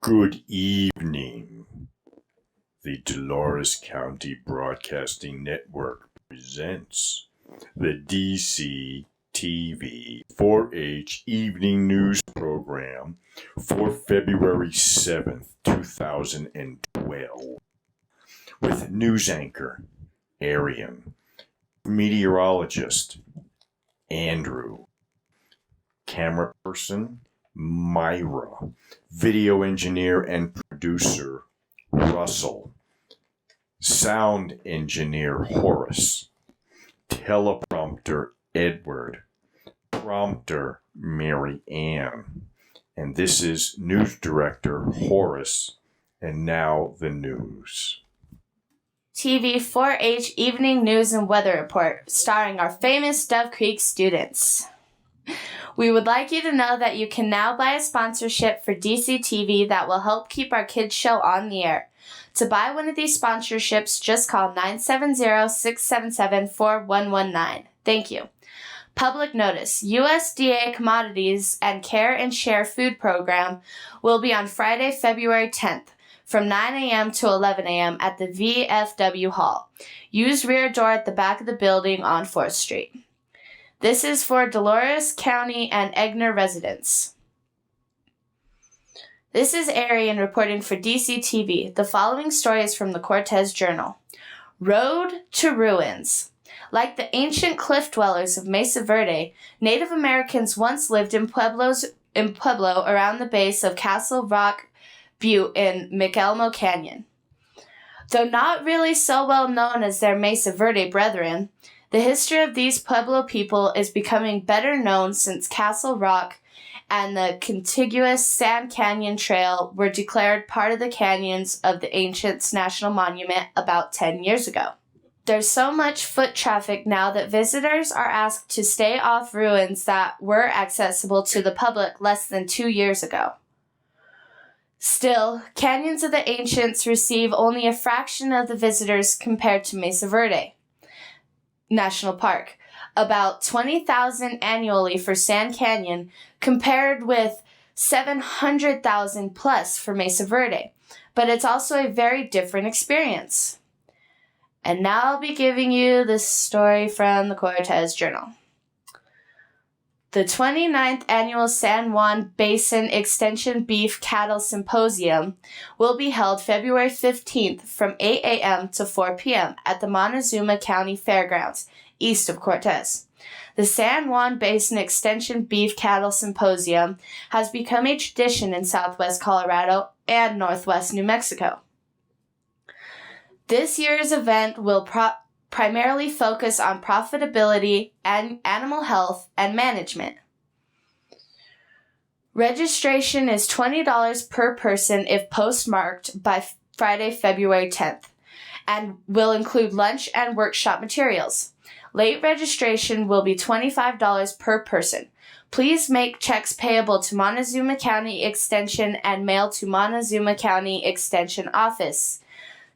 Good evening. The Dolores County Broadcasting Network presents the DCTV 4-H Evening News Program for February 7th, 2012, with news anchor Arian, meteorologist Andrew, camera person Myra, video engineer and producer Russell, sound engineer Horace, teleprompter Edward, prompter Mary Ann, and this is news director Horace, and now the news. TV 4-H Evening News and Weather Report, starring our famous Dove Creek students. We would like you to know that you can now buy a sponsorship for DCTV that will help keep our kids' show on the air. To buy one of these sponsorships, just call 970-677-4119. Thank you. Public notice. USDA Commodities and Care and Share Food Program will be on Friday, February 10th from 9 a.m. to 11 a.m. at the VFW Hall. Use rear door at the back of the building on 4th Street. This is for Dolores County and Egner residents. This is Arian reporting for DCTV. The following story is from the Cortez Journal. Road to Ruins. Like the ancient cliff dwellers of Mesa Verde, Native Americans once lived in Pueblo around the base of Castle Rock Butte in McElmo Canyon. Though not really so well known as their Mesa Verde brethren, the history of these Pueblo people is becoming better known since Castle Rock and the contiguous Sand Canyon Trail were declared part of the canyons of the Ancients National Monument about 10 years ago. There's so much foot traffic now that visitors are asked to stay off ruins that were accessible to the public less than 2 years ago. Still, Canyons of the Ancients receive only a fraction of the visitors compared to Mesa Verde National Park, about 20,000 annually for Sand Canyon, compared with 700,000 plus for Mesa Verde, but it's also a very different experience. And now I'll be giving you this story from the Cortez Journal. The 29th Annual San Juan Basin Extension Beef Cattle Symposium will be held February 15th from 8 a.m. to 4 p.m. at the Montezuma County Fairgrounds, east of Cortez. The San Juan Basin Extension Beef Cattle Symposium has become a tradition in southwest Colorado and northwest New Mexico. This year's event will primarily focus on profitability and animal health and management. Registration is $20 per person if postmarked by Friday, February 10th, and will include lunch and workshop materials. Late registration will be $25 per person. Please make checks payable to Montezuma County Extension and mail to Montezuma County Extension Office.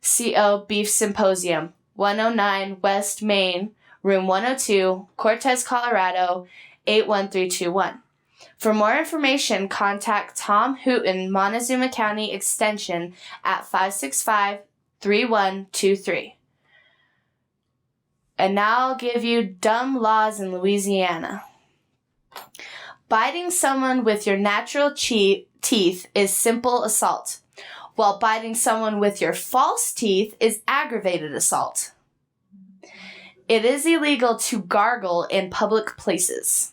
CO Beef Symposium, 109 West Main, Room 102, Cortez, Colorado, 81321. For more information, contact Tom Hooten, Montezuma County Extension at 565-3123. And now I'll give you dumb laws in Louisiana. Biting someone with your natural teeth is simple assault, while biting someone with your false teeth is aggravated assault. It is illegal to gargle in public places.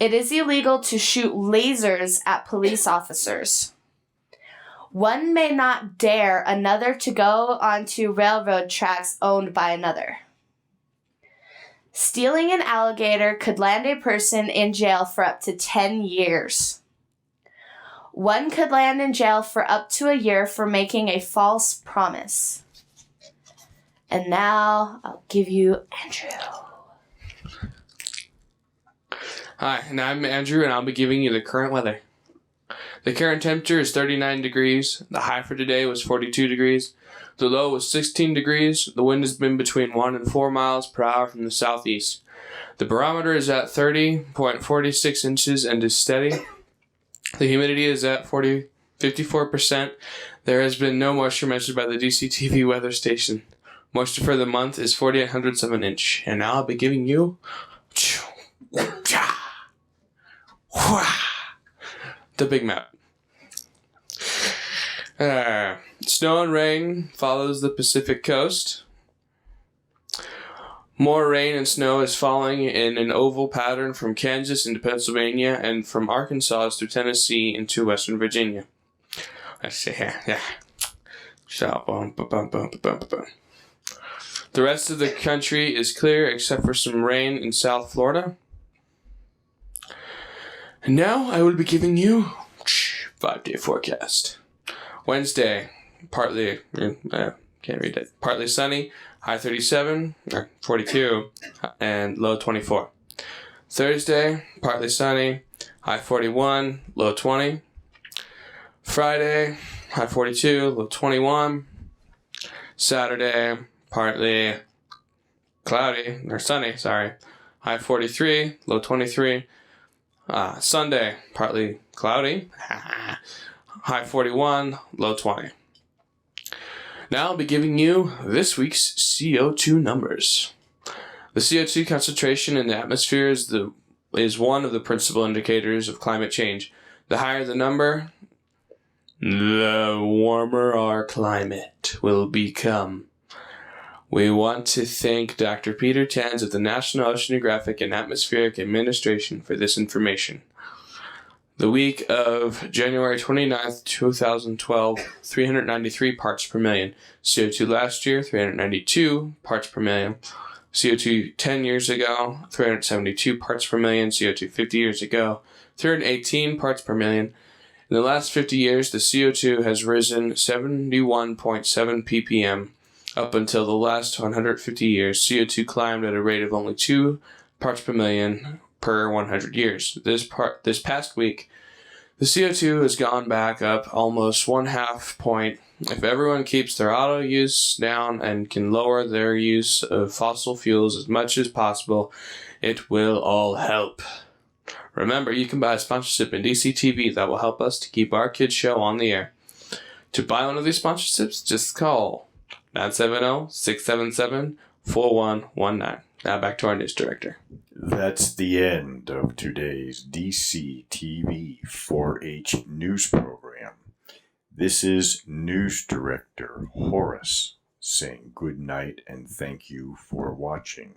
It is illegal to shoot lasers at police officers. One may not dare another to go onto railroad tracks owned by another. Stealing an alligator could land a person in jail for up to 10 years. One could land in jail for up to a year for making a false promise. And now I'll give you Andrew. Hi, and I'm Andrew, and I'll be giving you the current weather. The current temperature is 39 degrees. The high for today was 42 degrees. The low was 16 degrees. The wind has been between 1 and 4 miles per hour from the southeast. The barometer is at 30.46 inches and is steady. The humidity is at 40 54%. There has been no moisture measured by the DCTV weather station. Moisture for the month is 48 hundredths of an inch. And now I'll be giving you the big map. Snow and rain follows the Pacific coast. More rain and snow is falling in an oval pattern from Kansas into Pennsylvania and from Arkansas through Tennessee into Western Virginia. Let's see here. Yeah. So, the rest of the country is clear except for some rain in South Florida. And now I will be giving you 5-day forecast. Wednesday, partly, can't read it. Partly sunny, high 37, or 42, and low 24. Thursday, partly sunny, high 41, low 20. Friday, high 42, low 21. Saturday, partly cloudy, or sunny, high 43, low 23. Sunday, partly cloudy, high 41, low 20. Now I'll be giving you this week's CO2 numbers. The CO2 concentration in the atmosphere is one of the principal indicators of climate change. The higher the number, the warmer our climate will become. We want to thank Dr. Peter Tanz of the National Oceanographic and Atmospheric Administration for this information. The week of January 29th, 2012, 393 parts per million. CO2 last year, 392 parts per million. CO2 10 years ago, 372 parts per million. CO2 50 years ago, 318 parts per million. In the last 50 years, the CO2 has risen 71.7 ppm. Up until the last 150 years, CO2 climbed at a rate of only 2 parts per million per 100 years. This past week, the CO2 has gone back up almost 1/2 point. If everyone keeps their auto use down and can lower their use of fossil fuels as much as possible, it will all help. Remember, you can buy a sponsorship in DCTV that will help us to keep our kids' show on the air. To buy one of these sponsorships, just call 970-677-4119. Now back to our news director. That's the end of today's DCTV 4-H news program. This is News Director Horace saying good night and thank you for watching.